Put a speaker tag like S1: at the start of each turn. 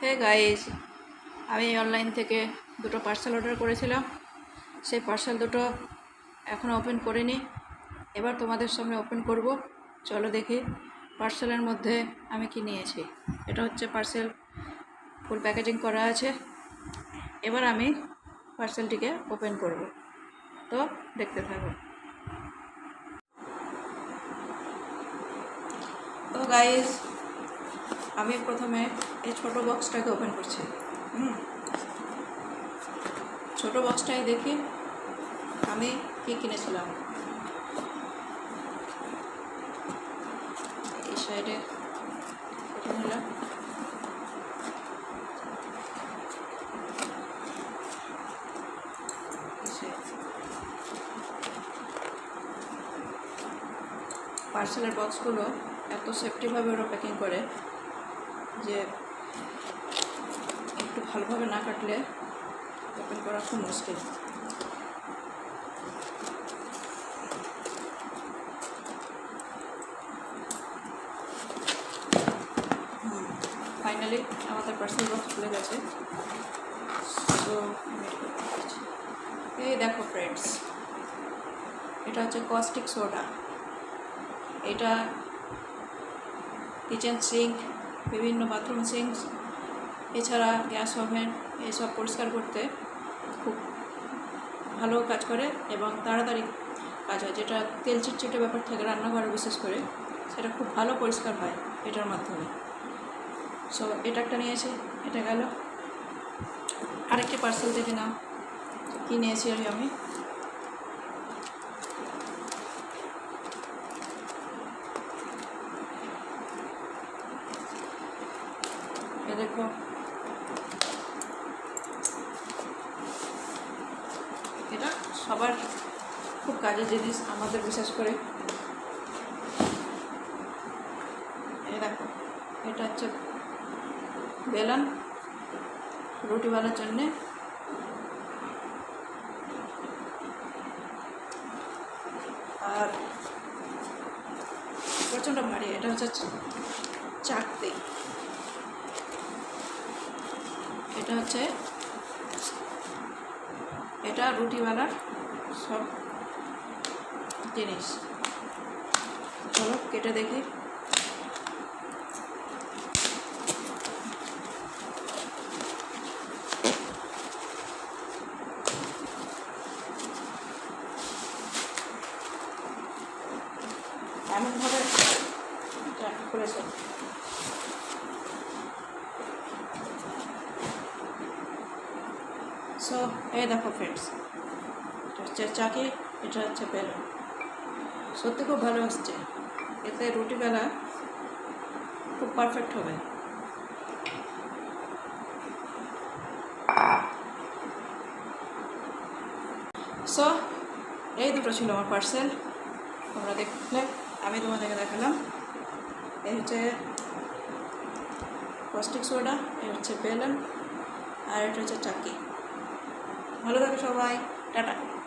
S1: Hey guys, আমি online থেকে দুটো পার্সেল অর্ডার করেছিলাম। সেই পার্সেল দুটো এখনও ওপেন করিনি। এবার তোমাদের সামনে ওপেন করব। চলো দেখি পার্সেলের মধ্যে আমি কি নিয়েছি। এটা হচ্ছে পার্সেল, ফুল প্যাকেজিং করা আছে। এবার আমি পার্সেলটিকে ওপেন করব, তো দেখতে থাকো। তো গাইজ, আমি প্রথমে এই ছোটো বক্সটাকে ওপেন করছি। ছোটো বক্সটাই দেখি আমি কি কিনেছিলাম। এই সাইডে কেটে নিলাম। পার্সেলের বক্সগুলো এত সেফটিভাবে ওরা প্যাকিং করে যে একটু ভালোভাবে না কাটলে ওপেন করা খুব মুশকিল। ফাইনালি আমাদের পার্সেল বক্স খুলে গেছে। সো এই দেখো ফ্রেন্ডস, এটা হচ্ছে কস্টিক সোডা। এটা কিচেন সিঙ্ক, বিভিন্ন বাথরুম সিঙ্ক, এছাড়া গ্যাস ওভেন এইসব পরিষ্কার করতে খুব ভালো কাজ করে এবং তাড়াতাড়ি কাজ হয়। যেটা তেল চিটচিটে ব্যাপার থাকে রান্নাঘরে বিশেষ করে, সেটা খুব ভালো পরিষ্কার হয় এটার মাধ্যমে। সো এটা একটা নিয়েছি, এটা গেল। আরেকটি পার্সেল দেখে নাও কী নিয়েছি আমি। এ দেখো, এটা সবার খুব কাজের জিনিস, আমাদের বিশেষ করে। এই দেখো, এটা হচ্ছে বেলন, রুটি বানার জন্যে। আর প্রচণ্ড ভারী। এটা হচ্ছে চাকতি। এটা রুটি বানার সব জিনিস। চলো কেটে দেখি। এমনভাবে করেছে। সো এই দেখো ফ্রেন্ডস, এটা হচ্ছে চাকি, এটা হচ্ছে বেলন। সত্যি খুব ভালো আসছে। এতে রুটি বেলা খুব পারফেক্ট হবে। সো এই দুটো ছিল আমার পার্সেল। তোমরা দেখলে, আমি তোমাদেরকে দেখালাম। এই হচ্ছে কস্টিক সোডা, এই হচ্ছে বেলন, আর এটা হচ্ছে চাকি। ভালো থাকো সবাই, টাটা।